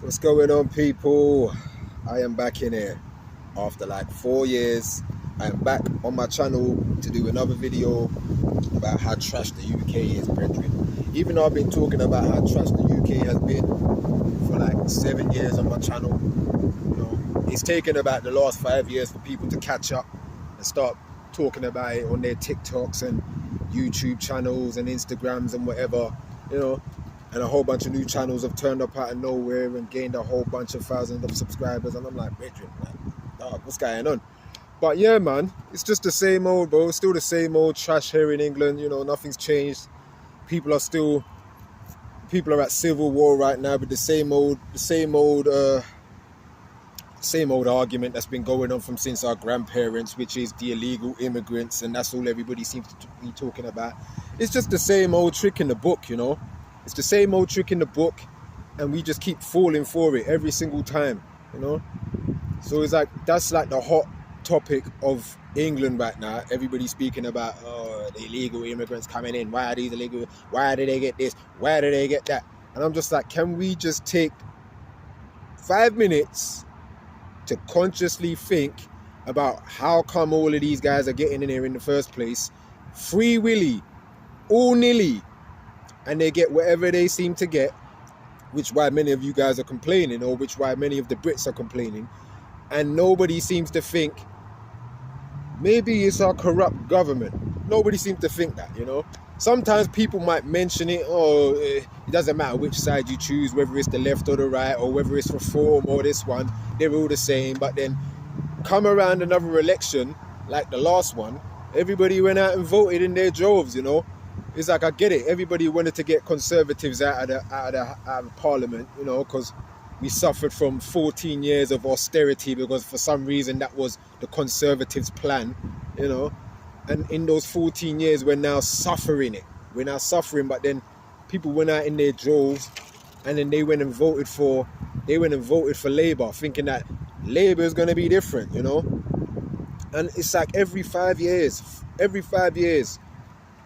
What's going on, people? I am back in here after like 4 years. I am back on my channel to do another video about how trash the UK is, brethren. Even though I've been talking about how trash the UK has been for like 7 years on my channel, it's taken about the last 5 years for people to catch up and start talking about it on their TikToks and YouTube channels and Instagrams and whatever, and a whole bunch of new channels have turned up out of nowhere and gained a whole bunch of thousands of subscribers, and I'm like, brethren, dog, what's going on? But yeah, man, it's just the same old, bro. Still the same old trash here in England. Nothing's changed. People are at civil war right now with the same old argument that's been going on from since our grandparents, which is the illegal immigrants, and that's all everybody seems to be talking about. It's just the same old trick in the book, It's the same old trick in the book, and we just keep falling for it every single time, So it's like, that's like the hot topic of England right now. Everybody's speaking about, the illegal immigrants coming in. Why are these illegal? Why do they get this? Why do they get that? And I'm just like, can we just take 5 minutes to consciously think about how come all of these guys are getting in here in the first place, free willy, all nilly, and they get whatever they seem to get, which why many of you guys are complaining, or which why many of the Brits are complaining, and nobody seems to think maybe it's our corrupt government. Nobody seems to think that, Sometimes people might mention it, it doesn't matter which side you choose, whether it's the left or the right, or whether it's Reform or this one, they're all the same. But then come around another election, like the last one, everybody went out and voted in their droves, It's like, I get it. Everybody wanted to get Conservatives out of Parliament, because we suffered from 14 years of austerity, because for some reason that was the Conservatives' plan, And in those 14 years, we're now suffering it. We're now suffering, but then people went out in their droves, and then they went and voted for Labour, thinking that Labour is going to be different, And it's like every 5 years,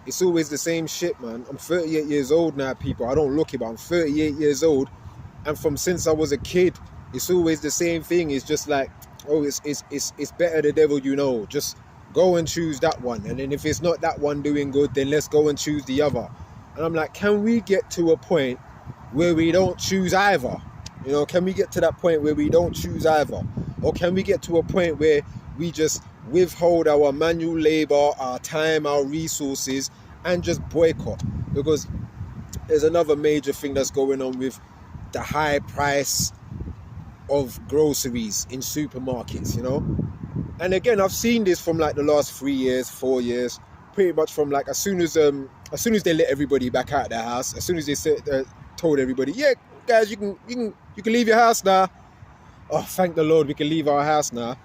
it's always the same shit, man. I'm 38 years old now, people. I don't look it, but I'm 38 years old. And from since I was a kid, it's always the same thing. It's just like, it's better the devil you know. Just go and choose that one. And then if it's not that one doing good, then let's go and choose the other. And I'm like, can we get to a point where we don't choose either? Can we get to that point where we don't choose either? Or can we get to a point where we just withhold our manual labor, our time, our resources, and just boycott? Because there's another major thing that's going on with the high price of groceries in supermarkets, And again, I've seen this from like the last 3 years, 4 years, pretty much from like as soon as they let everybody back out of their house, as soon as they told everybody, yeah, guys, you can leave your house now. Oh, thank the Lord, we can leave our house now.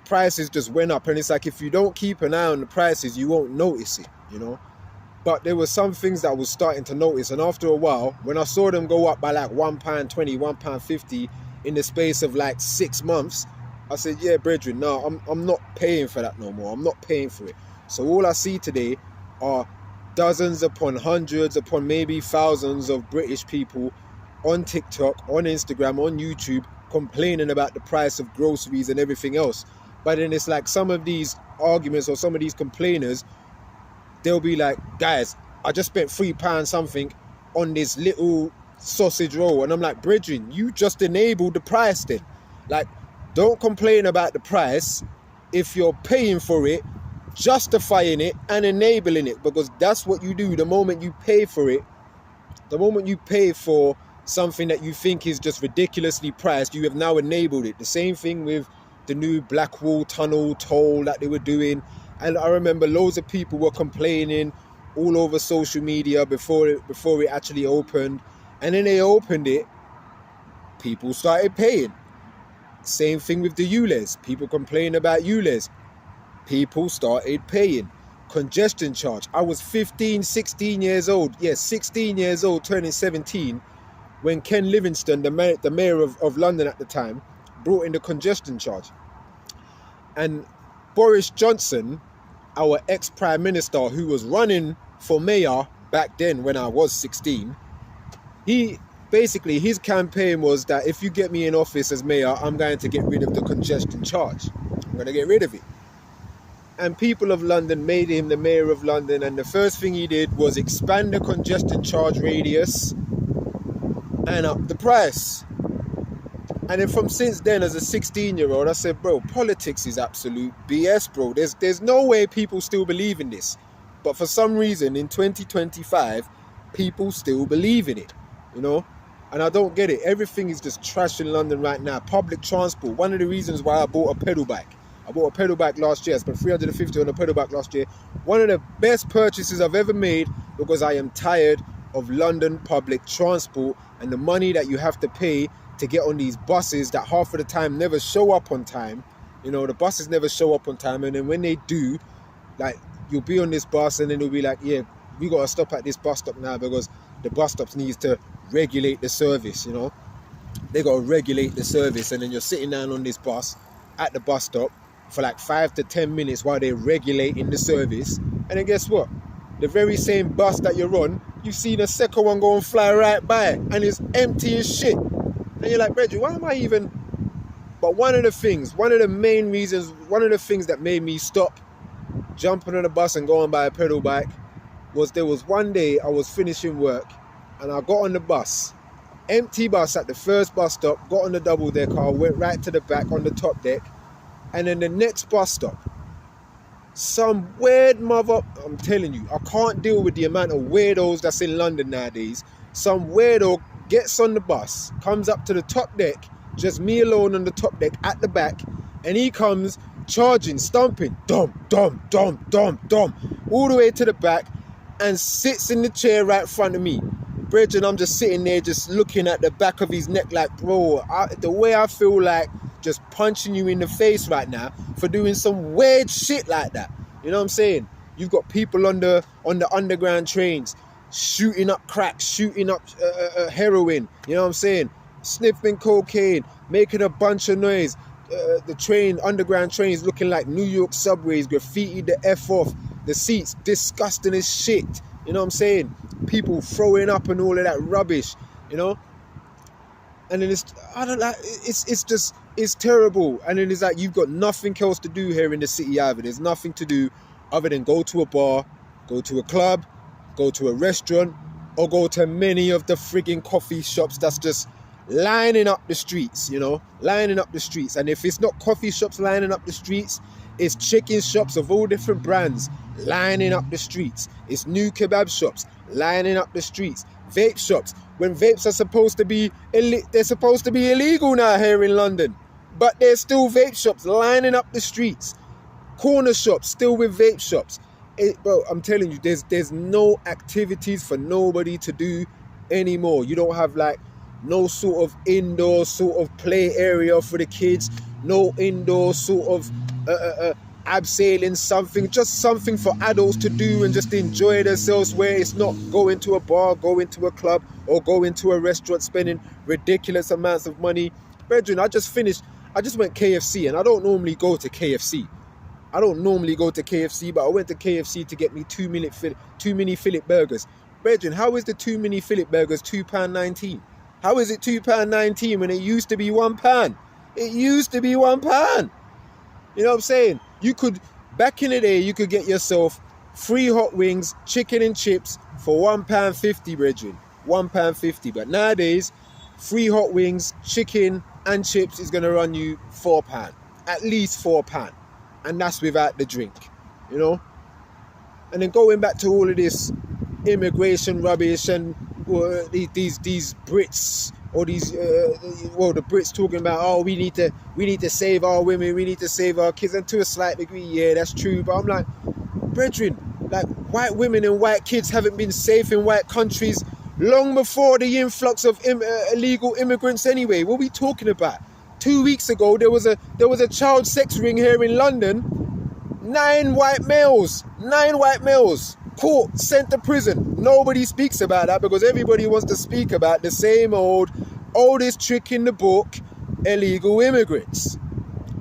Prices just went up, and it's like, if you don't keep an eye on the prices, you won't notice it, But there were some things that I was starting to notice, and after a while, when I saw them go up by like £1.20, £1.50 in the space of like 6 months, I said, yeah, brethren, no, I'm not paying for that no more. I'm not paying for it. So all I see today are dozens upon hundreds upon maybe thousands of British people on TikTok, on Instagram, on YouTube, complaining about the price of groceries and everything else. But then it's like, some of these arguments or some of these complainers, they'll be like, guys, I just spent £3 something on this little sausage roll. And I'm like, brethren, you just enabled the price then. Like, don't complain about the price if you're paying for it, justifying it, and enabling it, because that's what you do. The moment you pay for it, the moment you pay for something that you think is just ridiculously priced, you have now enabled it. The same thing with the new Blackwall Tunnel toll that they were doing. And I remember loads of people were complaining all over social media before it actually opened. And then they opened it, people started paying. Same thing with the ULEZ. People complain about ULEZ. People started paying. Congestion charge. I was 15, 16 years old. Yes, 16 years old, turning 17, when Ken Livingstone, the mayor of London at the time, brought in the congestion charge. And Boris Johnson, our ex-prime minister, who was running for mayor back then when I was 16, he basically his campaign was that if you get me in office as mayor, I'm going to get rid of the congestion charge. I'm going to get rid of it. And people of London made him the mayor of London, and the first thing he did was expand the congestion charge radius and up the price. And then from since then, as a 16-year-old, I said, bro, politics is absolute BS, bro. There's no way people still believe in this. But for some reason, in 2025, people still believe in it, you know? And I don't get it. Everything is just trash in London right now. Public transport. One of the reasons why I bought a pedal bike. I bought a pedal bike last year. I spent $350 on a pedal bike last year. One of the best purchases I've ever made, because I am tired of London public transport and the money that you have to pay to get on these buses that half of the time never show up on time. You know, the buses never show up on time, and then when they do, like, you'll be on this bus and then it'll be like, yeah, we got to stop at this bus stop now because the bus stops needs to regulate the service, you know. They got to regulate the service, and then you're sitting down on this bus at the bus stop for like 5 to 10 minutes while they're regulating the service. And then guess what? The very same bus that you're on, you've seen a second one go and fly right by and it's empty as shit. And you're like, Bridget, why am I even... But one of the things that made me stop jumping on a bus and going by a pedal bike was there was one day I was finishing work and I got on the bus, empty bus at the first bus stop, got on the double decker, went right to the back on the top deck, and then the next bus stop, some weird mother... I'm telling you, I can't deal with the amount of weirdos that's in London nowadays. Some weirdo gets on the bus, comes up to the top deck, just me alone on the top deck at the back, and he comes charging, stomping, dum, dum, dum, dum, dum, all the way to the back and sits in the chair right in front of me. Bridge, and I'm just sitting there just looking at the back of his neck like, bro, the way I feel like just punching you in the face right now for doing some weird shit like that. You know what I'm saying? You've got people on the underground trains shooting up crack, shooting up heroin, you know what I'm saying? Sniffing cocaine, making a bunch of noise. The underground trains looking like New York subways, graffiti the F off, the seats disgusting as shit, you know what I'm saying? People throwing up and all of that rubbish, you know? And then it's terrible. And then it's like you've got nothing else to do here in the city either. There's nothing to do other than go to a bar, go to a club, go to a restaurant, or go to many of the frigging coffee shops that's just lining up the streets, you know, lining up the streets. And if it's not coffee shops lining up the streets, it's chicken shops of all different brands lining up the streets. It's new kebab shops lining up the streets. Vape shops, when vapes are supposed to be they're supposed to be illegal now here in London, but there's still vape shops lining up the streets. Corner shops still with vape shops. Bro, I'm telling you, there's no activities for nobody to do anymore. You don't have like no sort of indoor sort of play area for the kids, no indoor sort of abseiling, something, just something for adults to do and just enjoy themselves, where it's not going to a bar, going to a club, or going to a restaurant spending ridiculous amounts of money. Brethren, I just went KFC, and I don't normally go to KFC. But I went to KFC to get me two mini fillet burgers. Brethren, how is the 2 mini fillet burgers £2.19? How is it £2.19 when it used to be £1? It used to be £1. You know what I'm saying? Back in the day, you could get yourself 3 hot wings, chicken and chips for £1.50, brethren. £1.50. But nowadays, 3 hot wings, chicken and chips is going to run you £4. At least £4. And that's without the drink, you know? And then going back to all of this immigration rubbish and these Brits, or the Brits talking about, oh, we need to save our women, we need to save our kids, and to a slight degree, yeah, that's true. But I'm like, brethren, like, white women and white kids haven't been safe in white countries long before the influx of illegal immigrants anyway. What are we talking about? 2 weeks ago, there was a child sex ring here in London. 9 white males caught, sent to prison. Nobody speaks about that because everybody wants to speak about the same oldest trick in the book, illegal immigrants.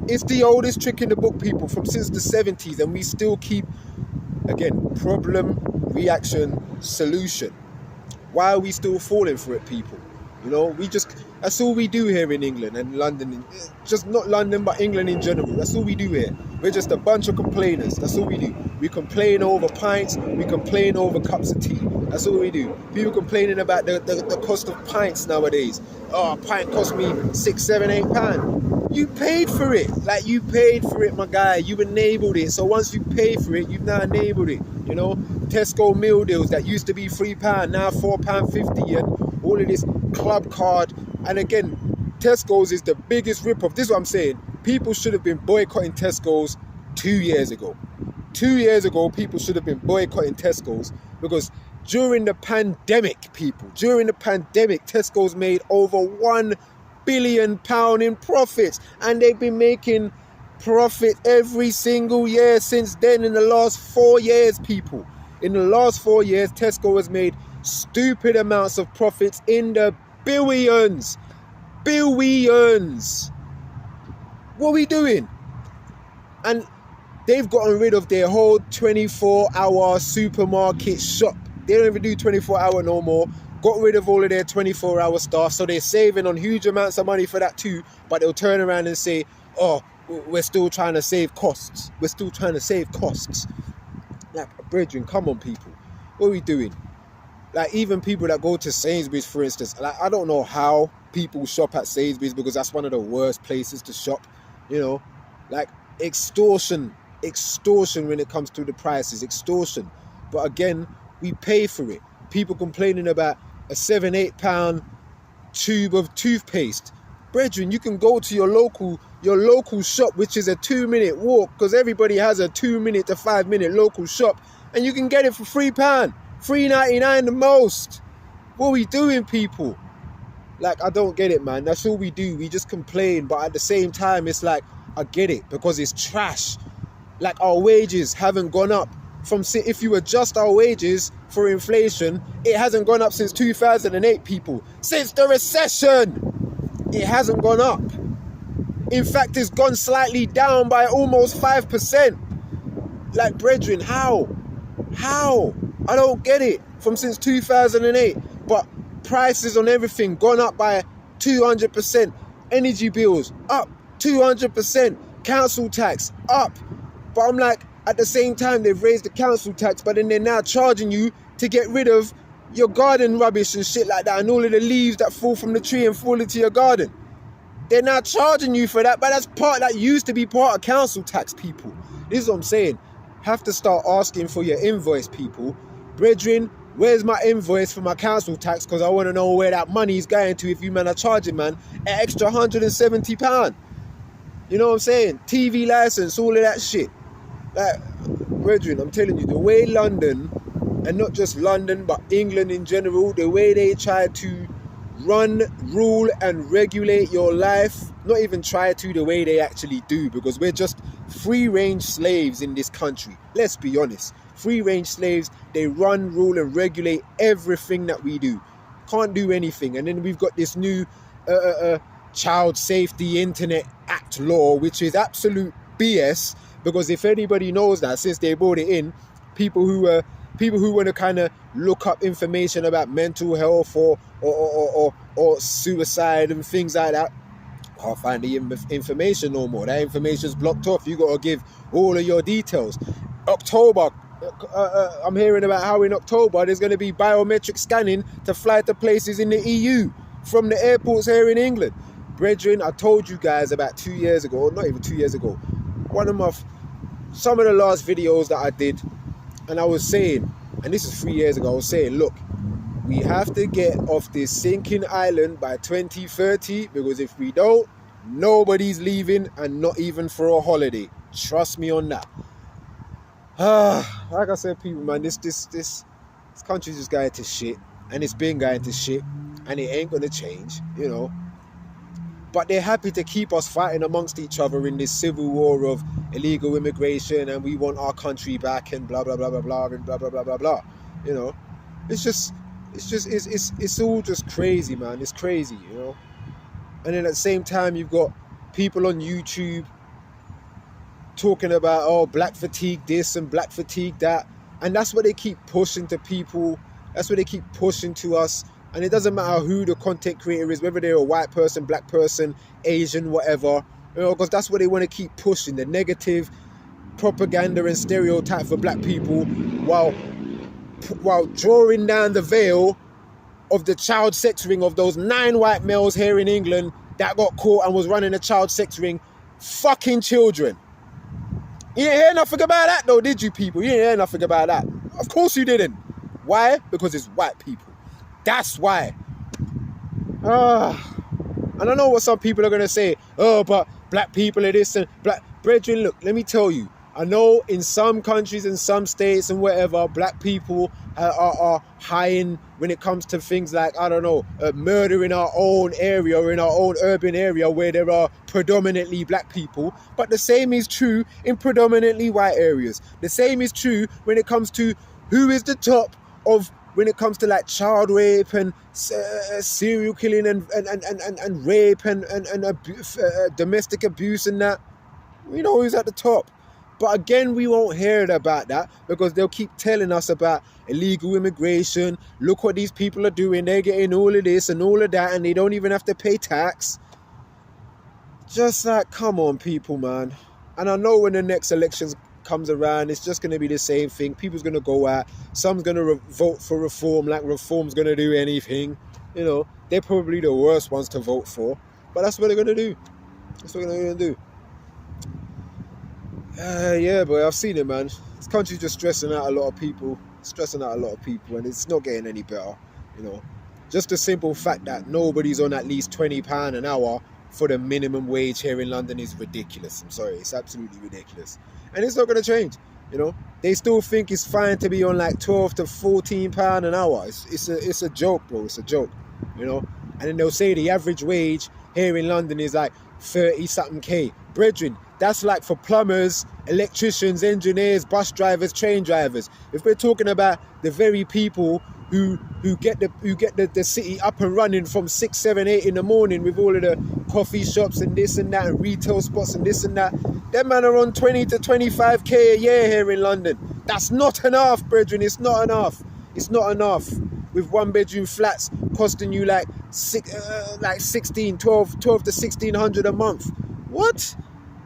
It's the oldest trick in the book, people, from since the 70s, and we still keep, again, problem, reaction, solution. Why are we still falling for it, people? You know, that's all we do here in England and London. Just not London, but England in general. That's all we do here. We're just a bunch of complainers. That's all we do. We complain over pints. We complain over cups of tea. That's all we do. People complaining about the cost of pints nowadays. Oh, a pint cost me £6, £7, £8. You paid for it. Like, you paid for it, my guy. You enabled it. So once you pay for it, you've now enabled it. You know, Tesco meal deals that used to be £3, now £4.50, and all of this club card. And again, Tesco's is the biggest rip-off. This is what I'm saying. People should have been boycotting Tesco's 2 years ago. 2 years ago, people should have been boycotting Tesco's, because during the pandemic, Tesco's made over £1 billion in profits, and they've been making profit every single year since then. In the last 4 years, people, in the last 4 years, Tesco has made stupid amounts of profits in the billions. What are we doing? And they've gotten rid of their whole 24-hour supermarket shop. They don't even do 24-hour no more. Got rid of all of their 24-hour staff, so they're saving on huge amounts of money for that too. But they'll turn around and say, oh, we're still trying to save costs. Like, brethren, come on, people. What are we doing? Like, even people that go to Sainsbury's, for instance, like, I don't know how people shop at Sainsbury's, because that's one of the worst places to shop. You know, like, extortion when it comes to the prices, extortion. But again, we pay for it. People complaining about a £7, £8 tube of toothpaste. Brethren, you can go to your local shop, which is a 2-minute walk, because everybody has a 2-minute to 5-minute local shop, and you can get it for £3, £3.99 the most. What are we doing, people? Like, I don't get it, man. That's all we do. We just complain, but at the same time, it's like, I get it, because it's trash. Like, our wages haven't gone up. If you adjust our wages for inflation, it hasn't gone up since 2008, people. Since the recession, it hasn't gone up. In fact, it's gone slightly down by almost 5%. Like, brethren, how? I don't get it. Since 2008, but prices on everything gone up by 200%. Energy bills up 200%. Council tax up. But I'm like, at the same time, they've raised the council tax, but then they're now charging you to get rid of your garden rubbish and shit like that, and all of the leaves that fall from the tree and fall into your garden. They're now charging you for that, but that used to be part of council tax, people. This is what I'm saying. Have to start asking for your invoice, people. Brethren, where's my invoice for my council tax? Because I want to know where that money is going to if you man are charging, man, an extra £170. You know what I'm saying? TV license, all of that shit. Like, brethren, I'm telling you, the way London, and not just London, but England in general, the way they try to run, rule, and regulate your life, not even try to, the way they actually do, because we're just free-range slaves in this country. Let's be honest. Free-range slaves, they run, rule, and regulate everything that we do. Can't do anything. And then we've got this new Child Safety Internet Act law, which is absolute BS. Because if anybody knows that, since they brought it in, people who want to kind of look up information about mental health or suicide and things like that, can't find the information no more. That information's blocked off. You got to give all of your details. October, I'm hearing about how in October there's going to be biometric scanning to fly to places in the EU from the airports here in England. Brethren, I told you guys about 2 years ago, or not even 2 years ago, some of the last videos that I did, and I was saying, and this is 3 years ago, I was saying, look, we have to get off this sinking island by 2030, because if we don't, nobody's leaving, and not even for a holiday. Trust me on that. Like I said, people, man, this country's just going to shit, and it's been going to shit, and it ain't gonna change, you know. But they're happy to keep us fighting amongst each other in this civil war of illegal immigration, and we want our country back, and blah blah blah blah blah and blah blah blah blah blah. You know, it's all just crazy, man. It's crazy, you know. And then at the same time, you've got people on YouTube talking about, oh, black fatigue this and black fatigue that, and that's what they keep pushing to people. That's what they keep pushing to us. And it doesn't matter who the content creator is, whether they're a white person, black person, Asian, whatever, you know, because that's what they want to keep pushing, the negative propaganda and stereotype for black people, while drawing down the veil of the child sex ring of those 9 white males here in England that got caught and was running a child sex ring, fucking children. You didn't hear nothing about that though, did you people? You didn't hear nothing about that. Of course you didn't. Why? Because it's white people. That's why. And I know what some people are going to say. Oh, but black people are this and black. Brethren, look, let me tell you. I know in some countries, in some states and whatever, black people are high in when it comes to things like, I don't know, murder in our own area or in our own urban area where there are predominantly black people. But the same is true in predominantly white areas. The same is true when it comes to who is the top of, when it comes to like child rape and serial killing and rape and domestic abuse and that. We know who's at the top. But again, we won't hear about that because they'll keep telling us about illegal immigration. Look what these people are doing. They're getting all of this and all of that and they don't even have to pay tax. Just like, come on, people, man. And I know when the next elections comes around, it's just going to be the same thing. People's going to go out. Some's going to vote for reform like reform's going to do anything. You know, they're probably the worst ones to vote for. But that's what they're going to do. That's what they're going to do. Yeah, boy, I've seen it, man. This country's just stressing out a lot of people. And it's not getting any better, you know. Just the simple fact that nobody's on at least £20 an hour for the minimum wage here in London is ridiculous. I'm sorry, it's absolutely ridiculous. And it's not going to change, you know. They still think it's fine to be on like £12 to £14 an hour. It's a joke, bro. It's a joke, you know. And then they'll say the average wage here in London is like 30-something K. Brethren, that's like for plumbers, electricians, engineers, bus drivers, train drivers. If we're talking about the very people who get the city up and running from 6, 7, 8 in the morning with all of the coffee shops and this and that and retail spots and this and that, them man are on 20 to 25K a year here in London. That's not enough, brethren. It's not enough. It's not enough. With 1-bedroom flats costing you like 16, 12 to 1600 a month. What?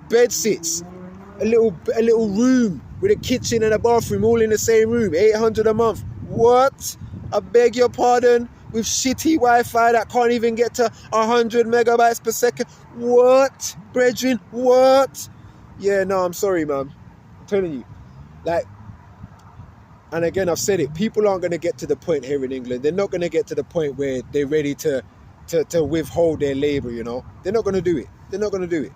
Bed sits, a little room with a kitchen and a bathroom all in the same room, 800 a month. What? I beg your pardon? With shitty Wi-Fi that can't even get to 100 megabytes per second. What? Brethren, what? Yeah, no, I'm sorry, man. I'm telling you. Like, and again, I've said it, people aren't going to get to the point here in England. They're not going to get to the point where they're ready to withhold their labour, you know. They're not going to do it. They're not going to do it.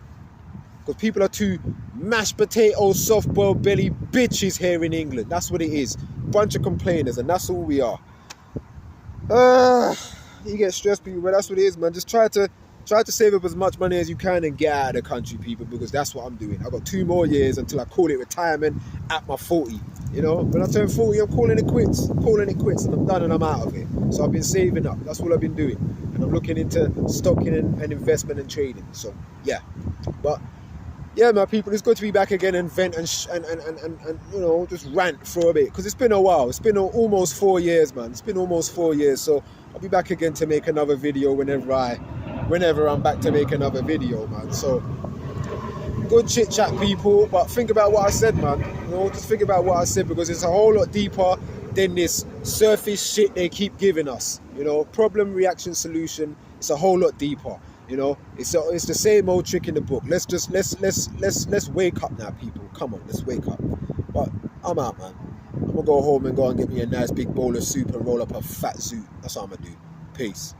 Because people are too mashed potato, soft-boiled belly bitches here in England. That's what it is. Bunch of complainers, and that's all we are. You get stressed, people, but that's what it is, man. Just try to save up as much money as you can and get out of the country, people, because that's what I'm doing. I've got 2 more years until I call it retirement at my 40. You know, when I turn 40, I'm calling it quits. I'm calling it quits, and I'm done and I'm out of it. So I've been saving up. That's what I've been doing. And I'm looking into stocking and investment and trading. So, yeah. But yeah, my people, it's good to be back again and vent and you know, just rant for a bit, because it's been a while. It's been almost 4 years, man. It's been almost 4 years. So I'll be back again to make another video whenever I'm back to make another video, man. So good chit chat, people. But think about what I said, man. You know, just think about what I said, because it's a whole lot deeper than this surface shit they keep giving us. You know, problem, reaction, solution. It's a whole lot deeper. You know, it's the same old trick in the book. Let's wake up now, people. Come on, let's wake up. But I'm out, man. I'm gonna go home and get me a nice big bowl of soup and roll up a fat zoot. That's what I'm gonna do. Peace.